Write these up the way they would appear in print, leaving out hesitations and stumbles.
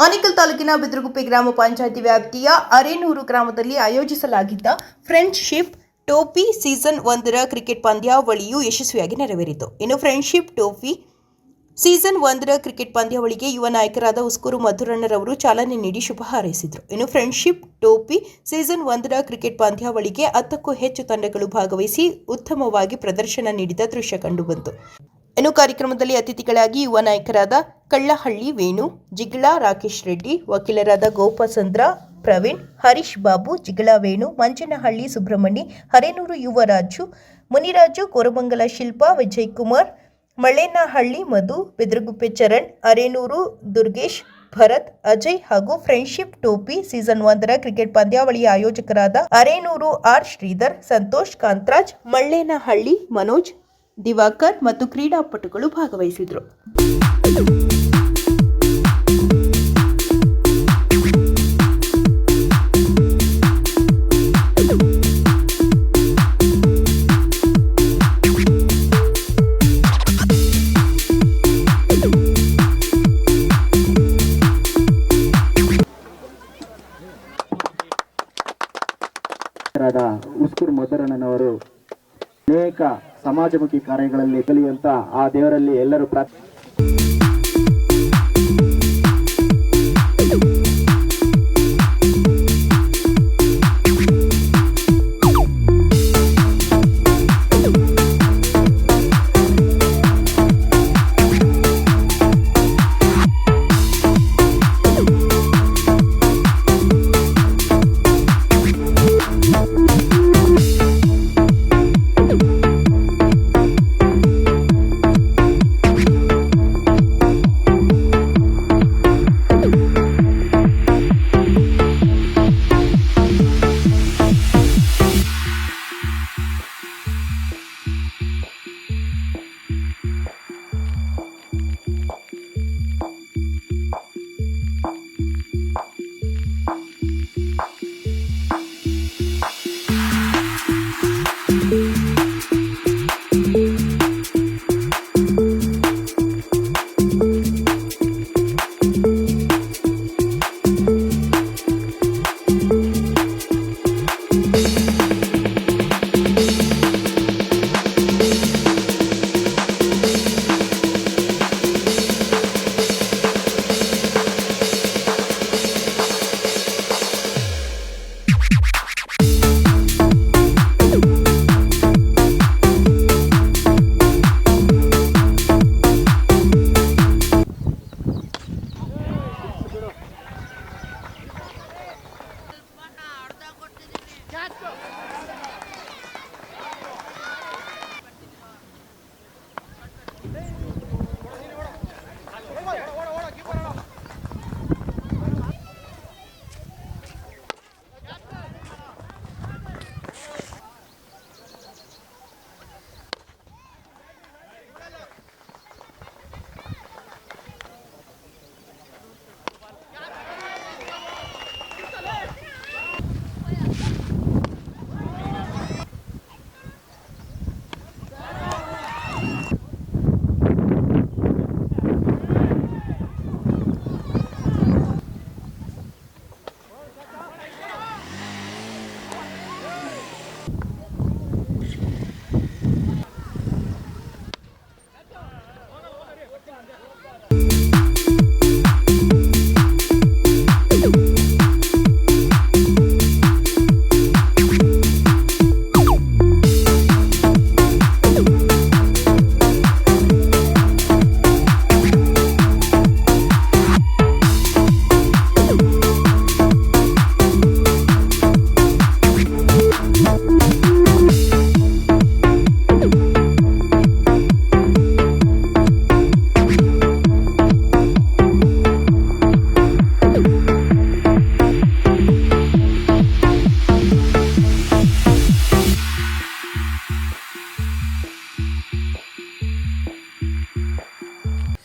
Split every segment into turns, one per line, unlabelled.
ಆನೇಕಲ್ ತಾಲೂಕಿನ ಬಿದ್ರಗುಪ್ಪೆ ಗ್ರಾಮ ಪಂಚಾಯಿತಿ ವ್ಯಾಪ್ತಿಯ ಅರೇನೂರು ಗ್ರಾಮದಲ್ಲಿ ಆಯೋಜಿಸಲಾಗಿದ್ದ ಫ್ರೆಂಡ್ಶಿಪ್ ಟೋಫಿ ಸೀಸನ್ 1ರ ಕ್ರಿಕೆಟ್ ಪಂದ್ಯಾವಳಿಯು ಯಶಸ್ವಿಯಾಗಿ ನೆರವೇರಿತು. ಇನ್ನು ಫ್ರೆಂಡ್ಶಿಪ್ ಟೋಫಿ ಸೀಸನ್ 1ರ ಕ್ರಿಕೆಟ್ ಪಂದ್ಯಾವಳಿಗೆ ಯುವ ನಾಯಕರಾದ ಉಸ್ಕೂರು ಮಧುರಣ್ಣರವರು ಚಾಲನೆ ನೀಡಿ ಶುಭ ಹಾರೈಸಿದರು. ಇನ್ನು ಫ್ರೆಂಡ್ಶಿಪ್ ಟೋಫಿ ಸೀಸನ್ 1ರ ಕ್ರಿಕೆಟ್ ಪಂದ್ಯಾವಳಿಗೆ 10ಕ್ಕೂ ಹೆಚ್ಚು ತಂಡಗಳು ಭಾಗವಹಿಸಿ ಉತ್ತಮವಾಗಿ ಪ್ರದರ್ಶನ ನೀಡಿದ ದೃಶ್ಯ ಕಂಡುಬಂತು. ಇನ್ನು ಕಾರ್ಯಕ್ರಮದಲ್ಲಿ ಅತಿಥಿಗಳಾಗಿ ಯುವ ನಾಯಕರಾದ ಕಳ್ಳಹಳ್ಳಿ ವೇಣು, ಜಿಗಳ ರಾಕೇಶ್ ರೆಡ್ಡಿ, ವಕೀಲರಾದ ಗೋಪಸಂದ್ರ ಪ್ರವೀಣ್, ಹರೀಶ್ ಬಾಬು, ಜಿಗಳ ವೇಣು, ಮಂಚನಹಳ್ಳಿ ಸುಬ್ರಹ್ಮಣಿ, ಹರೇನೂರು ಯುವರಾಜು, ಮುನಿರಾಜು, ಕೋರಮಂಗಲ ಶಿಲ್ಪಾ, ವಿಜಯ್ ಕುಮಾರ್, ಮಳ್ಳೇನಹಳ್ಳಿ ಮಧು, ಬಿದ್ರಗುಪ್ಪೆ ಚರಣ್, ಅರೇನೂರು ದುರ್ಗೇಶ್, ಭರತ್, ಅಜಯ್ ಹಾಗೂ ಫ್ರೆಂಡ್ಶಿಪ್ ಟೋಫಿ ಸೀಸನ್ 1ರ ಕ್ರಿಕೆಟ್ ಪಂದ್ಯಾವಳಿಯ ಆಯೋಜಕರಾದ ಅರೇನೂರು ಆರ್ ಶ್ರೀಧರ್, ಸಂತೋಷ್, ಕಾಂತರಾಜ್, ಮಳ್ಳೇನಹಳ್ಳಿ ಮನೋಜ್, ದಿವಾಕರ್ ಮತ್ತು ಕ್ರೀಡಾಪಟುಗಳು ಭಾಗವಹಿಸಿದರು.
ಉಸ್ಕೂರು ಮಧುರಣ್ಣನವರು ಅನೇಕ ಸಮಾಜಮುಖಿ ಕಾರ್ಯಗಳಲ್ಲಿ ಕಲಿಯುವಂತ ಆ ದೇವರಲ್ಲಿ ಎಲ್ಲರೂ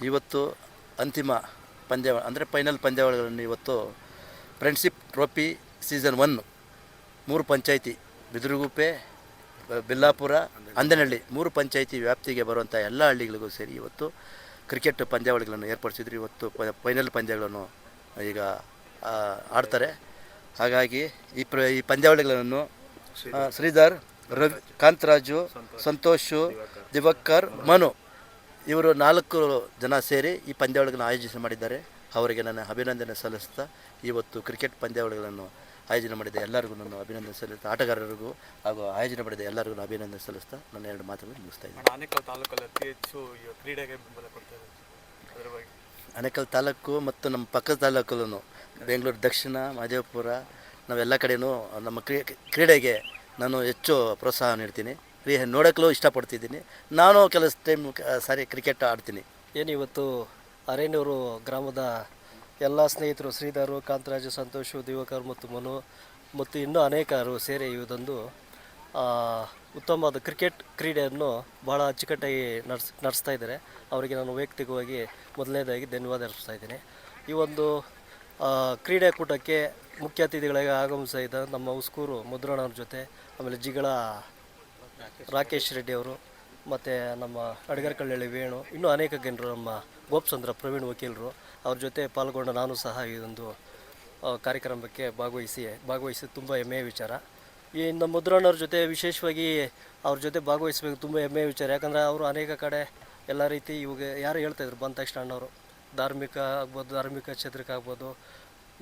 ಇವತ್ತು ಅಂತಿಮ ಪಂದ್ಯಾವಳಿ ಅಂದರೆ ಫೈನಲ್ ಪಂದ್ಯಾವಳಿಗಳನ್ನು ಇವತ್ತು friendship trophy season 1 3 panchayat Bidraguppe, Billapura, Andanahalli 3 panchayat ವ್ಯಾಪ್ತಿಗೆ ಬರುವಂಥ ಎಲ್ಲ ಹಳ್ಳಿಗಳಿಗೂ ಸೇರಿ ಇವತ್ತು ಕ್ರಿಕೆಟ್ ಪಂದ್ಯಾವಳಿಗಳನ್ನು ಏರ್ಪಡಿಸಿದ್ರು. ಇವತ್ತು ಫೈನಲ್ ಪಂದ್ಯಗಳನ್ನು ಈಗ ಆಡ್ತಾರೆ. ಹಾಗಾಗಿ ಈ ಪಂದ್ಯಾವಳಿಗಳನ್ನು ಶ್ರೀಧರ್, ರವಿ, ಕಾಂತರಾಜು, ಸಂತೋಷು, ದಿವಾಕರ್, ಮನು ಇವರು 4 ಜನ ಸೇರಿ ಈ ಪಂದ್ಯಾವಳಿಗಳನ್ನು ಆಯೋಜನೆ ಮಾಡಿದ್ದಾರೆ. ಅವರಿಗೆ ನನ್ನ ಅಭಿನಂದನೆ ಸಲ್ಲಿಸ್ತಾ ಇವತ್ತು ಕ್ರಿಕೆಟ್ ಪಂದ್ಯಾವಳಿಗಳನ್ನು ಆಯೋಜನೆ ಮಾಡಿದ ಎಲ್ಲರಿಗೂ ನಾನು ಅಭಿನಂದನೆ ಸಲ್ಲಿಸ್ತಾ, ಆಟಗಾರರಿಗೂ ಹಾಗೂ ಆಯೋಜನೆ ಮಾಡಿದ ಎಲ್ಲರಿಗೂ ನಾನು ಅಭಿನಂದನೆ ಸಲ್ಲಿಸ್ತಾ ನನ್ನ 2 ಮಾತುಗಳನ್ನು ಮುಗಿಸ್ತಾ ಇದ್ದೀನಿ.
ಆನೇಕಲ್ ತಾಲೂಕಲ್ಲಿ ಅತಿ ಹೆಚ್ಚು ಕ್ರೀಡೆಗೆ ಬೆಂಬಲ ಕೊಡ್ತಾರೆ, ಅದರ ಬಗ್ಗೆ
ಆನೇಕಲ್ ತಾಲೂಕು ಮತ್ತು ನಮ್ಮ ಪಕ್ಕದ ತಾಲೂಕಲ್ಲೂ ಬೆಂಗಳೂರು ದಕ್ಷಿಣ, ಮಹದೇವಪುರ ನಾವೆಲ್ಲ ಕಡೆಯೂ ನಮ್ಮ ಕ್ರೀಡೆಗೆ ನಾನು ಹೆಚ್ಚು ಪ್ರೋತ್ಸಾಹ ನೀಡ್ತೀನಿ. ನೋಡೋಕ್ಕೂ ಇಷ್ಟಪಡ್ತಿದ್ದೀನಿ. ನಾನು ಕೆಲಸ ಟೈಮ್ ಸಾರಿ ಕ್ರಿಕೆಟ್ ಆಡ್ತೀನಿ.
ಏನಿವತ್ತು ಅರೇನೂರು ಗ್ರಾಮದ ಎಲ್ಲ ಸ್ನೇಹಿತರು ಶ್ರೀಧರು, ಕಾಂತರಾಜು, ಸಂತೋಷು, ದಿವಾಕರ್ ಮತ್ತು ಮನು ಮತ್ತು ಇನ್ನೂ ಅನೇಕರು ಸೇರಿ ಇದೊಂದು ಉತ್ತಮವಾದ ಕ್ರಿಕೆಟ್ ಕ್ರೀಡೆಯನ್ನು ಭಾಳ ಅಚ್ಚುಕಟ್ಟಾಗಿ ನಡೆಸ್ತಾ ಇದ್ದಾರೆ. ಅವರಿಗೆ ನಾನು ವೈಯಕ್ತಿಕವಾಗಿ ಮೊದಲನೇದಾಗಿ ಧನ್ಯವಾದ ಅರ್ಪಿಸ್ತಾ ಇದ್ದೀನಿ. ಈ ಒಂದು ಕ್ರೀಡಾಕೂಟಕ್ಕೆ ಮುಖ್ಯ ಅತಿಥಿಗಳಾಗಿ ಆಗಮಿಸಿದ ನಮ್ಮ ಉಸ್ಕೂರು ಮುದ್ರಣವ್ರ ಜೊತೆ, ಆಮೇಲೆ ಜಿಗಳ ರಾಕೇಶ್ ರೆಡ್ಡಿ ಅವರು, ಮತ್ತು ನಮ್ಮ ಅಡಗರಕಳ್ಳಳ್ಳಿ ವೇಣು, ಇನ್ನೂ ಅನೇಕ ಜನರು, ನಮ್ಮ ಗೋಪ್ಚಂದ್ರ ಪ್ರವೀಣ್ ವಕೀಲರು ಅವ್ರ ಜೊತೆ ಪಾಲ್ಗೊಂಡ ನಾನು ಸಹ ಈ ಒಂದು ಕಾರ್ಯಕ್ರಮಕ್ಕೆ ಭಾಗವಹಿಸಿ ತುಂಬ ಹೆಮ್ಮೆಯ ವಿಚಾರ. ಈ ನಮ್ಮ ಮುದ್ರಣವ್ರ ಜೊತೆ ವಿಶೇಷವಾಗಿ ಅವ್ರ ಜೊತೆ ಭಾಗವಹಿಸಬೇಕು ತುಂಬ ಹೆಮ್ಮೆಯ ವಿಚಾರ. ಯಾಕಂದರೆ ಅವರು ಅನೇಕ ಕಡೆ ಎಲ್ಲ ರೀತಿ ಇವಾಗ ಯಾರು ಹೇಳ್ತಾಯಿದ್ರು ಬಂದ ತಕ್ಷಣ ಅಣ್ಣವರು ಧಾರ್ಮಿಕ ಕ್ಷೇತ್ರಕ್ಕಾಗ್ಬೋದು,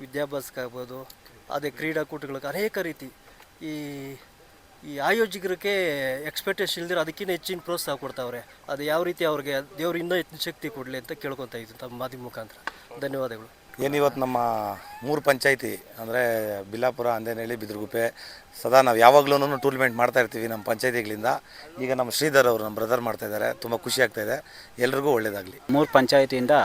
ವಿದ್ಯಾಭ್ಯಾಸಕ್ಕಾಗ್ಬೋದು, ಅದೇ ಕ್ರೀಡಾಕೂಟಗಳಿಗೆ ಅನೇಕ ರೀತಿ ಈ ಆಯೋಜಕರಿಗೆ ಎಕ್ಸ್ಪೆಕ್ಟೇಷನ್ ಇಲ್ದಿರೋ ಅದಕ್ಕಿಂತ ಹೆಚ್ಚಿನ ಪ್ರೋತ್ಸಾಹ ಕೊಡ್ತಾವ್ರೆ. ಅದು ಯಾವ ರೀತಿ ಅವ್ರಿಗೆ ದೇವರು ಇನ್ನೂ ಹೆಚ್ಚಿನ ಶಕ್ತಿ ಕೊಡಲಿ ಅಂತ ಕೇಳ್ಕೊತಾ ಇದ್ದೀನಿ ತಮ್ಮ ಮಾಧ್ಯಮ ಮುಖಾಂತರ. ಧನ್ಯವಾದಗಳು.
ಏನಿವತ್ತು ನಮ್ಮ 3 ಪಂಚಾಯಿತಿ ಅಂದರೆ ಬಿಲಾಪುರ, ಅಂದೇನಹಳ್ಳಿ, ಬಿದಿರುಗುಪ್ಪೆ ಸದಾ ನಾವು ಯಾವಾಗಲೂ ಟೂರ್ನಮೆಂಟ್ ಮಾಡ್ತಾಯಿರ್ತೀವಿ ನಮ್ಮ ಪಂಚಾಯಿತಿಗಳಿಂದ. ಈಗ ನಮ್ಮ ಶ್ರೀಧರ್ ಅವರು ನಮ್ಮ ಬ್ರದರ್ ಮಾಡ್ತಾಯಿದ್ದಾರೆ. ತುಂಬ ಖುಷಿ ಆಗ್ತಾಯಿದೆ. ಎಲ್ರಿಗೂ ಒಳ್ಳೆಯದಾಗಲಿ.
3 ಪಂಚಾಯಿತಿಯಿಂದ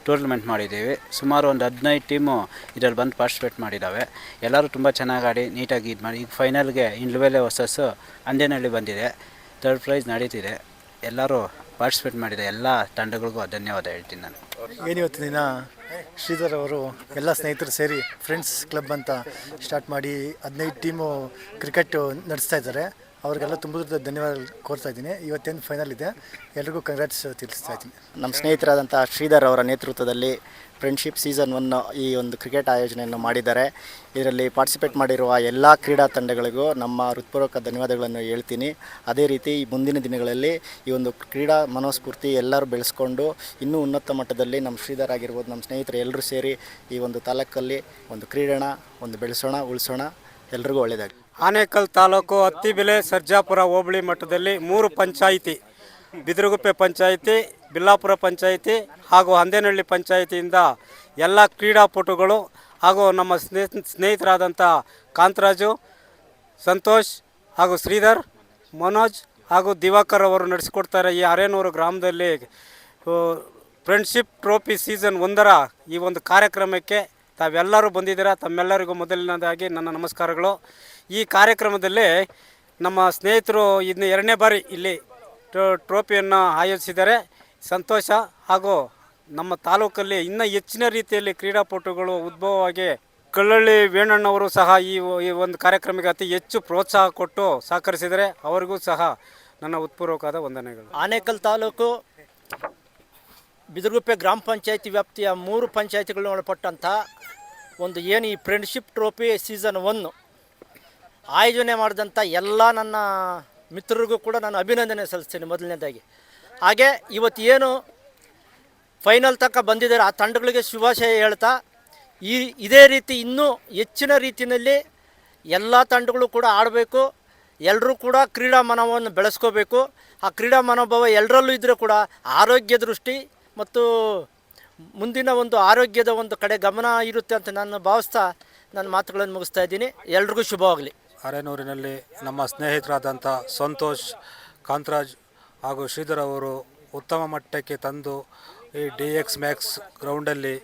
ಟೂರ್ನಮೆಂಟ್ ಮಾಡಿದ್ದೀವಿ. ಸುಮಾರು ಒಂದು 15 ಟೀಮು ಇದರಲ್ಲಿ ಬಂದು ಪಾರ್ಟಿಸಿಪೇಟ್ ಮಾಡಿದ್ದಾವೆ. ಎಲ್ಲರೂ ತುಂಬ ಚೆನ್ನಾಗಿ ಆಡಿ ನೀಟಾಗಿ ಇದು ಮಾಡಿ ಈಗ ಫೈನಲ್ಗೆ ಇಂಡ್ಲುವೆಲೆ ವರ್ಸಸ್ಸು ಅಂದೇನಹಳ್ಳಿ ಬಂದಿದೆ. 3rd ಪ್ರೈಸ್ ನಡೀತಿದೆ. ಎಲ್ಲರೂ ಪಾರ್ಟಿಸಿಪೇಟ್ ಮಾಡಿದ ಎಲ್ಲ ತಂಡಗಳಿಗೂ ಧನ್ಯವಾದ ಹೇಳ್ತೀನಿ ನಾನು.
ಏನಿವತ್ತಿನ ದಿನ ಶ್ರೀಧರ್ ಅವರು ಎಲ್ಲ ಸ್ನೇಹಿತರು ಸೇರಿ ಫ್ರೆಂಡ್ಸ್ ಕ್ಲಬ್ ಅಂತ ಸ್ಟಾರ್ಟ್ ಮಾಡಿ 15 ಟೀಮು ಕ್ರಿಕೆಟ್ ನಡೆಸ್ತಾ ಇದ್ದಾರೆ. ಅವ್ರಿಗೆಲ್ಲ ತುಂಬ ಧನ್ಯವಾದ ಕೋರ್ತಾ ಇದ್ದೀನಿ. ಇವತ್ತೇನು ಫೈನಲ್ ಇದೆ, ಎಲ್ರಿಗೂ ಕಂಗ್ರ್ಯಾಟ್ಸ್ ತಿಳಿಸ್ತಾ ಇದ್ದೀನಿ.
ನಮ್ಮ ಸ್ನೇಹಿತರಾದಂಥ ಶ್ರೀಧರ್ ಅವರ ನೇತೃತ್ವದಲ್ಲಿ ಫ್ರೆಂಡ್ಶಿಪ್ ಸೀಸನ್ 1 ಈ ಒಂದು ಕ್ರಿಕೆಟ್ ಆಯೋಜನೆಯನ್ನು ಮಾಡಿದ್ದಾರೆ. ಇದರಲ್ಲಿ ಪಾರ್ಟಿಸಿಪೇಟ್ ಮಾಡಿರುವ ಎಲ್ಲ ಕ್ರೀಡಾ ತಂಡಗಳಿಗೂ ನಮ್ಮ ಹೃತ್ಪೂರ್ವಕ ಧನ್ಯವಾದಗಳನ್ನು ಹೇಳ್ತೀನಿ. ಅದೇ ರೀತಿ ಈ ಮುಂದಿನ ದಿನಗಳಲ್ಲಿ ಈ ಒಂದು ಕ್ರೀಡಾ ಮನೋಸ್ಫೂರ್ತಿ ಎಲ್ಲರೂ ಬೆಳೆಸ್ಕೊಂಡು ಇನ್ನೂ ಉನ್ನತ ಮಟ್ಟದಲ್ಲಿ ನಮ್ಮ ಶ್ರೀಧರ್ ಆಗಿರ್ಬೋದು, ನಮ್ಮ ಸ್ನೇಹಿತರು ಎಲ್ಲರೂ ಸೇರಿ ಈ ಒಂದು ತಾಲೂಕಲ್ಲಿ ಒಂದು ಕ್ರೀಡಾಣ ಒಂದು ಬೆಳೆಸೋಣ, ಉಳಿಸೋಣ. ಎಲ್ರಿಗೂ ಒಳ್ಳೆಯದಾಗಲಿ.
ಆನೇಕಲ್ ತಾಲೂಕು ಹತ್ತಿಬೆಲೆ ಸರ್ಜಾಪುರ ಹೋಬಳಿ ಮಟ್ಟದಲ್ಲಿ 3 ಪಂಚಾಯಿತಿ, ಬಿದಿರುಗುಪ್ಪೆ ಪಂಚಾಯಿತಿ, ಬಿಲ್ಲಾಪುರ ಪಂಚಾಯಿತಿ ಹಾಗೂ ಅಂದೇನಹಳ್ಳಿ ಪಂಚಾಯಿತಿಯಿಂದ ಎಲ್ಲ ಕ್ರೀಡಾಪಟುಗಳು ಹಾಗೂ ನಮ್ಮ ಸ್ನೇಹಿತರಾದಂಥ ಕಾಂತರಾಜು, ಸಂತೋಷ್ ಹಾಗೂ ಶ್ರೀಧರ್, ಮನೋಜ್ ಹಾಗೂ ದಿವಾಕರ್ ಅವರು ನಡೆಸಿಕೊಡ್ತಾರೆ. ಈ ಅರೇನೂರು ಗ್ರಾಮದಲ್ಲಿ ಫ್ರೆಂಡ್ಶಿಪ್ ಟ್ರೋಫಿ ಸೀಸನ್ 1 ಈ ಒಂದು ಕಾರ್ಯಕ್ರಮಕ್ಕೆ ತಾವೆಲ್ಲರೂ ಬಂದಿದ್ದೀರಾ. ತಮ್ಮೆಲ್ಲರಿಗೂ ಮೊದಲನೇದಾಗಿ ನನ್ನ ನಮಸ್ಕಾರಗಳು. ಈ ಕಾರ್ಯಕ್ರಮದಲ್ಲಿ ನಮ್ಮ ಸ್ನೇಹಿತರು ಇನ್ನು 2ನೇ ಬಾರಿ ಇಲ್ಲಿ ಟ್ರೋಫಿಯನ್ನು ಆಯೋಜಿಸಿದ್ದಾರೆ. ಸಂತೋಷ. ಹಾಗೂ ನಮ್ಮ ತಾಲೂಕಲ್ಲಿ ಇನ್ನೂ ಹೆಚ್ಚಿನ ರೀತಿಯಲ್ಲಿ ಕ್ರೀಡಾಪಟುಗಳು ಉದ್ಭವವಾಗಿ ಕಳ್ಳಳ್ಳಿ ವೇಣಣ್ಣವರು ಸಹ ಈ ಒಂದು ಕಾರ್ಯಕ್ರಮಕ್ಕೆ ಅತಿ ಹೆಚ್ಚು ಪ್ರೋತ್ಸಾಹ ಕೊಟ್ಟು ಸಹಕರಿಸಿದರೆ ಅವರಿಗೂ ಸಹ ನನ್ನ ಉತ್ಪೂರ್ವಕವಾದ ವಂದನೆಗಳು.
ಆನೇಕಲ್ ತಾಲೂಕು ಬಿದಿರುಗುಪ್ಪೆ ಗ್ರಾಮ ಪಂಚಾಯತಿ ವ್ಯಾಪ್ತಿಯ 3 ಪಂಚಾಯತಿಗಳನ್ನು ಒಳಪಟ್ಟಂಥ ಒಂದು ಏನು ಈ ಫ್ರೆಂಡ್ಶಿಪ್ ಟ್ರೋಫಿ ಸೀಸನ್ 1 ಆಯೋಜನೆ ಮಾಡಿದಂಥ ಎಲ್ಲ ನನ್ನ ಮಿತ್ರರಿಗೂ ಕೂಡ ನಾನು ಅಭಿನಂದನೆ ಸಲ್ಲಿಸ್ತೀನಿ ಮೊದಲನೇದಾಗಿ. ಹಾಗೆ ಇವತ್ತು ಏನು ಫೈನಲ್ ತನಕ ಬಂದಿದ್ದಾರೆ ಆ ತಂಡಗಳಿಗೆ ಶುಭಾಶಯ ಹೇಳ್ತಾ, ಇದೇ ರೀತಿ ಇನ್ನೂ ಹೆಚ್ಚಿನ ರೀತಿಯಲ್ಲಿ ಎಲ್ಲ ತಂಡಗಳು ಕೂಡ ಆಡಬೇಕು. ಎಲ್ಲರೂ ಕೂಡ ಕ್ರೀಡಾ ಮನೋಭಾವವನ್ನು ಬೆಳೆಸ್ಕೋಬೇಕು. ಆ ಕ್ರೀಡಾ ಮನೋಭಾವ ಎಲ್ಲರಲ್ಲೂ ಇದ್ದರೆ ಕೂಡ ಆರೋಗ್ಯ ದೃಷ್ಟಿ ಮತ್ತು ಮುಂದಿನ ಒಂದು ಆರೋಗ್ಯದ ಒಂದು ಕಡೆ ಗಮನ ಇರುತ್ತೆ ಅಂತ ನಾನು ಭಾವಿಸ್ತಾ ನನ್ನ ಮಾತುಗಳನ್ನು ಮುಗಿಸ್ತಾ ಇದ್ದೀನಿ. ಎಲ್ರಿಗೂ ಶುಭವಾಗಲಿ.
ಅರೇನೂರಿನಲ್ಲಿ ನಮ್ಮ ಸ್ನೇಹಿತರಾದಂಥ ಸಂತೋಷ್, ಕಾಂತರಾಜ್ ಹಾಗೂ ಶ್ರೀಧರ್ ಅವರು ಉತ್ತಮ ಮಟ್ಟಕ್ಕೆ ತಂದು ಈ DX ಮ್ಯಾಕ್ಸ್ ಗ್ರೌಂಡಲ್ಲಿ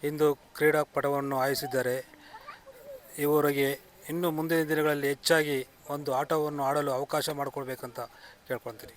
ಇಂದು ಕ್ರೀಡಾಪಟವನ್ನು ಆಯೋಜಿಸಿದ್ದಾರೆ. ಇವರಿಗೆ ಇನ್ನು ಮುಂದಿನ ದಿನಗಳಲ್ಲಿ ಹೆಚ್ಚಾಗಿ ಒಂದು ಆಟವನ್ನು ಆಡಲು ಅವಕಾಶ ಮಾಡಿಕೊಡ್ಬೇಕಂತ ಕೇಳ್ಕೊಳ್ತೀನಿ.